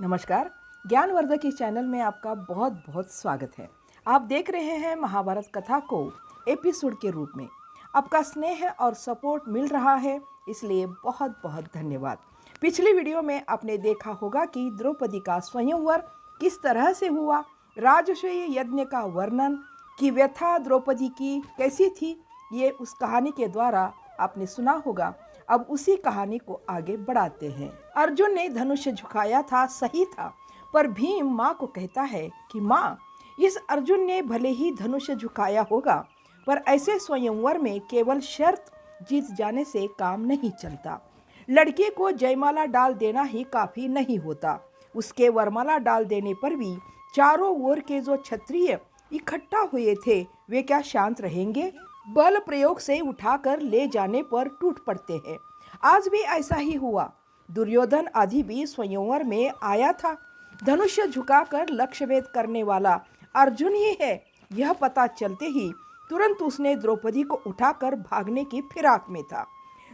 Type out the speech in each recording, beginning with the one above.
नमस्कार। ज्ञानवर्धक इस चैनल में आपका बहुत बहुत स्वागत है। आप देख रहे हैं महाभारत कथा को एपिसोड के रूप में। आपका स्नेह और सपोर्ट मिल रहा है, इसलिए बहुत बहुत धन्यवाद। पिछली वीडियो में आपने देखा होगा कि द्रौपदी का स्वयंवर किस तरह से हुआ, राजसूय यज्ञ का वर्णन की व्यथा द्रौपदी की कैसी थी, ये उस कहानी के द्वारा आपने सुना होगा। अब उसी कहानी को आगे बढ़ाते हैं। अर्जुन ने धनुष झुकाया था, सही था, पर भीम माँ को कहता है कि माँ, इस अर्जुन ने भले ही धनुष झुकाया होगा, पर ऐसे स्वयंवर में केवल शर्त जीत जाने से काम नहीं चलता। लड़के को जयमाला डाल देना ही काफी नहीं होता, उसके वरमाला डाल देने पर भी चारों ओर के जो क्षत्रिय इकट्ठा हुए थे वे क्या शांत रहेंगे? बल प्रयोग से उठाकर ले जाने पर टूट पड़ते हैं। आज भी ऐसा ही हुआ। दुर्योधन आदि भी स्वयंवर में आया था। धनुष झुकाकर लक्ष्य भेद करने वाला अर्जुन ही है, यह पता चलते ही तुरंत उसने द्रौपदी को उठाकर भागने की फिराक में था।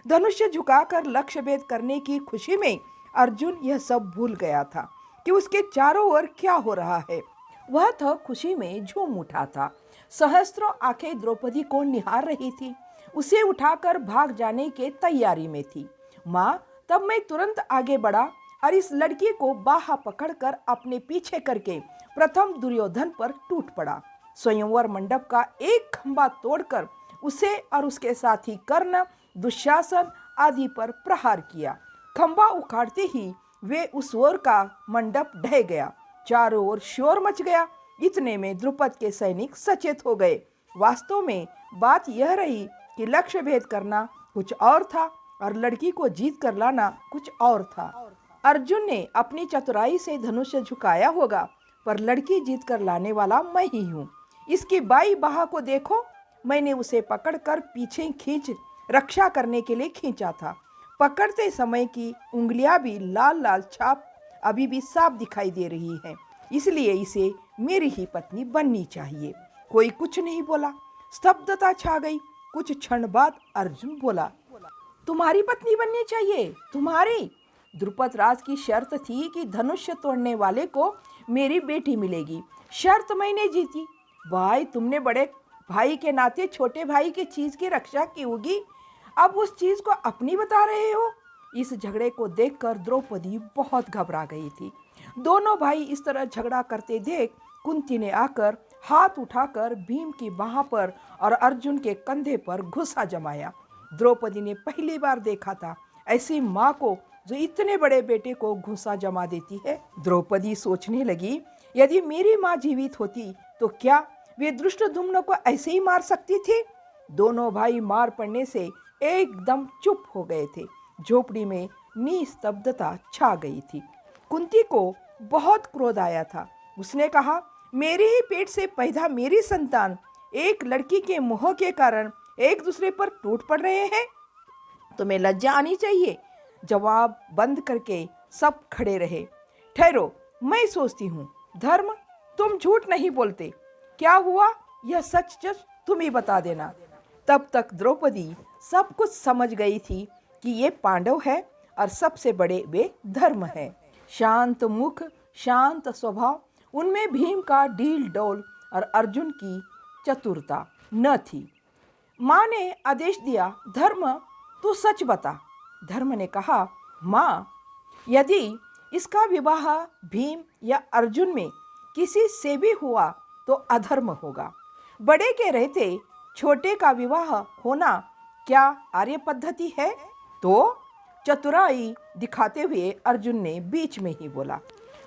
धनुष झुकाकर लक्ष्य भेद करने की खुशी में अर्जुन यह सब भूल गया था कि उसके चारों ओर क्या हो रहा है। वह तो खुशी में झूम उठा था। सहस्त्रों आंखें द्रौपदी को निहार रही थी, उसे उठाकर भाग जाने के तैयारी में थी। माँ, तब मैं तुरंत आगे बढ़ा और इस लड़की को बाहा पकड़कर अपने पीछे करके प्रथम दुर्योधन पर टूट पड़ा। स्वयंवर मंडप का एक खंभा तोड़कर उसे और उसके साथी कर्ण, दुशासन आदि पर प्रहार किया। खंभा उखाड़ते ही वे उस ओर का मंडप ढह गया, चारों ओर शोर मच गया। इतने में द्रुपद के सैनिक सचेत हो गए। वास्तव में बात यह रही कि लक्ष्य भेद करना कुछ और था और लड़की को जीत कर लाना कुछ और था। अर्जुन ने अपनी चतुराई से धनुष झुकाया होगा, पर लड़की जीत कर लाने वाला मैं ही हूँ। इसकी बाई बाह को देखो, मैंने उसे पकड़कर पीछे खींच रक्षा करने के लिए खींचा था। पकड़ते समय की उंगलियां भी लाल लाल छाप अभी भी साफ दिखाई दे रही है, इसलिए इसे मेरी ही पत्नी बननी चाहिए। कोई कुछ नहीं बोला, स्तब्धता छा गई। कुछ क्षण बाद अर्जुन बोला, तुम्हारी पत्नी बननी चाहिए? तुम्हारी? द्रुपद राज की शर्त थी कि धनुष तोड़ने वाले को मेरी बेटी मिलेगी। शर्त मैंने जीती। भाई, तुमने बड़े भाई के नाते छोटे भाई की चीज की रक्षा की होगी, अब उस चीज को अपनी बता रहे हो। इस झगड़े को देखकर द्रौपदी बहुत घबरा गई थी। दोनों भाई इस तरह झगड़ा करते देख कुंती ने आकर हाथ उठाकर भीम की बाह पर और अर्जुन के कंधे पर घुसा जमाया। द्रौपदी ने पहली बार देखा था ऐसी माँ को जो इतने बड़े बेटे को घुसा जमा देती है। द्रौपदी सोचने लगी, यदि मेरी माँ जीवित होती तो क्या वे धृष्टद्युम्न को ऐसे ही मार सकती थी? दोनों भाई मार पड़ने से एकदम चुप हो गए थे। झोपड़ी में निस्तब्धता छा गई थी। कुंती को बहुत क्रोध आया था। उसने कहा, मेरे ही पेट से पैदा मेरी संतान एक लड़की के मोह के कारण एक दूसरे पर टूट पड़ रहे हैं। तुम्हें लज्जा आनी चाहिए। जवाब बंद करके सब खड़े रहे। ठहरो, मैं सोचती हूँ। धर्म, तुम झूठ नहीं बोलते। क्या हुआ यह सच तुम ही बता देना। तब तक द्रौपदी सब कुछ समझ गई थी कि ये पांडव है और सबसे बड़े वे धर्म है। शांत मुख, शांत स्वभाव, उनमें भीम का डील डोल और अर्जुन की चतुरता न थी। माँ ने आदेश दिया, धर्म तू सच बता। धर्म ने कहा, माँ, यदि इसका विवाह भीम या अर्जुन में किसी से भी हुआ तो अधर्म होगा। बड़े के रहते छोटे का विवाह होना क्या आर्य पद्धति है? तो चतुराई दिखाते हुए अर्जुन ने बीच में ही बोला।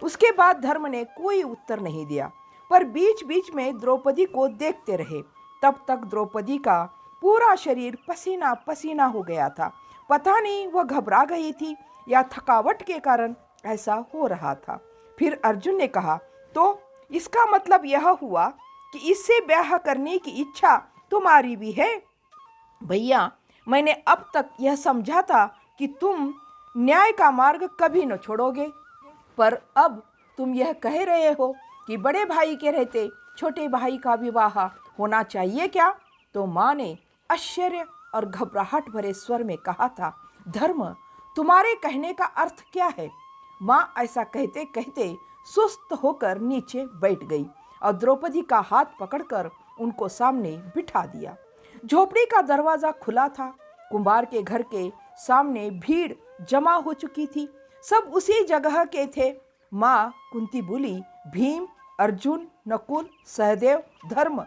उसके बाद धर्म ने कोई उत्तर नहीं दिया, पर बीच बीच में द्रौपदी को देखते रहे। तब तक द्रौपदी का पूरा शरीर पसीना पसीना हो गया था। पता नहीं वह घबरा गई थी या थकावट के कारण ऐसा हो रहा था। फिर अर्जुन ने कहा, तो इसका मतलब यह हुआ कि इससे ब्याह करने की इच्छा तुम्हारी भी है? भैया, मैंने अब तक यह समझा था कि तुम न्याय का मार्ग कभी न छोड़ोगे, पर अब तुम यह कह रहे हो कि बड़े भाई के रहते छोटे भाई का विवाह होना चाहिए क्या? तो माँ ने आश्चर्य और घबराहट भरे स्वर में कहा था, धर्म, तुम्हारे कहने का अर्थ क्या है? माँ ऐसा कहते कहते सुस्त होकर नीचे बैठ गई और द्रौपदी का हाथ पकड़कर उनको सामने बिठा दिया। झोपड़ी का दरवाजा खुला था। कुंभार के घर के सामने भीड़ जमा हो चुकी थी। सब उसी जगह के थे। माँ कुंती बोली, भीम, अर्जुन, नकुल, सहदेव, धर्म,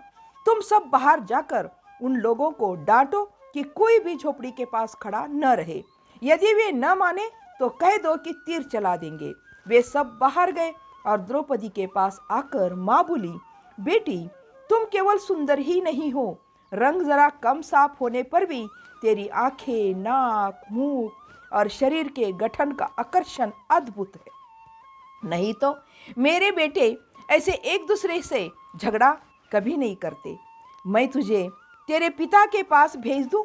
तुम सब बाहर जाकर उन लोगों को डांटो कि कोई भी झोपड़ी के पास खड़ा न रहे। यदि वे न माने तो कह दो कि तीर चला देंगे। वे सब बाहर गए और द्रौपदी के पास आकर माँ बोली, बेटी, तुम केवल सुंदर ही नहीं हो, रंग जरा कम साफ होने पर भी तेरी आंखें, नाक, मुंह और शरीर के गठन का आकर्षण अद्भुत है। नहीं तो मेरे बेटे ऐसे एक दूसरे से झगड़ा कभी नहीं करते। मैं तुझे तेरे पिता के पास भेज दूं?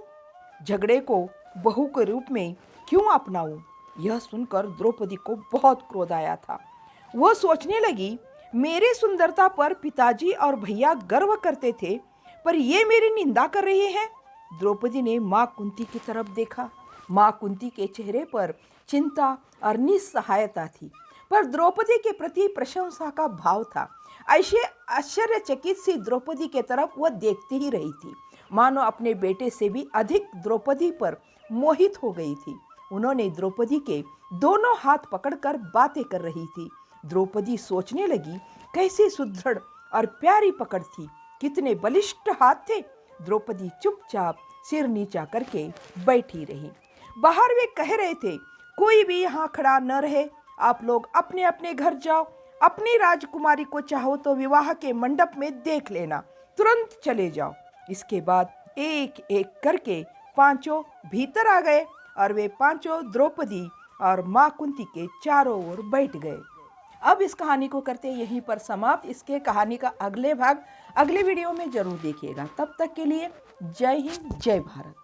झगड़े को बहू के रूप में क्यों अपनाऊं? यह सुनकर द्रौपदी को बहुत क्रोध आया था। वह सोचने लगी, मेरे सुंदरता पर पिताजी और भैया गर्व करते थे, पर ये मेरी निंदा कर रहे हैं। द्रौपदी ने माँ कुंती की तरफ देखा। माँ कुंती के चेहरे पर चिंता और निस्सहायता थी, पर द्रौपदी के प्रति प्रशंसा का भाव था। ऐसे आश्चर्यचकित सी द्रौपदी के तरफ वह देखती ही रही थी, मानो अपने बेटे से भी अधिक द्रौपदी पर मोहित हो गई थी। उन्होंने द्रौपदी के दोनों हाथ पकड़कर बातें कर रही थी। द्रौपदी सोचने लगी, कैसी सुदृढ़ और प्यारी पकड़ थी, कितने बलिष्ठ हाथ थे। द्रौपदी चुपचाप सिर नीचा करके बैठी रही। बाहर वे कह रहे थे, कोई भी यहाँ खड़ा न रहे, आप लोग अपने अपने घर जाओ। अपनी राजकुमारी को चाहो तो विवाह के मंडप में देख लेना, तुरंत चले जाओ। इसके बाद एक एक करके पांचों भीतर आ गए और वे पांचों द्रौपदी और माँ कुंती के चारों ओर बैठ गए। अब इस कहानी को करते यहीं पर समाप्त। इसके कहानी का अगले भाग अगले वीडियो में जरूर देखिएगा। तब तक के लिए जय हिंद, जय भारत।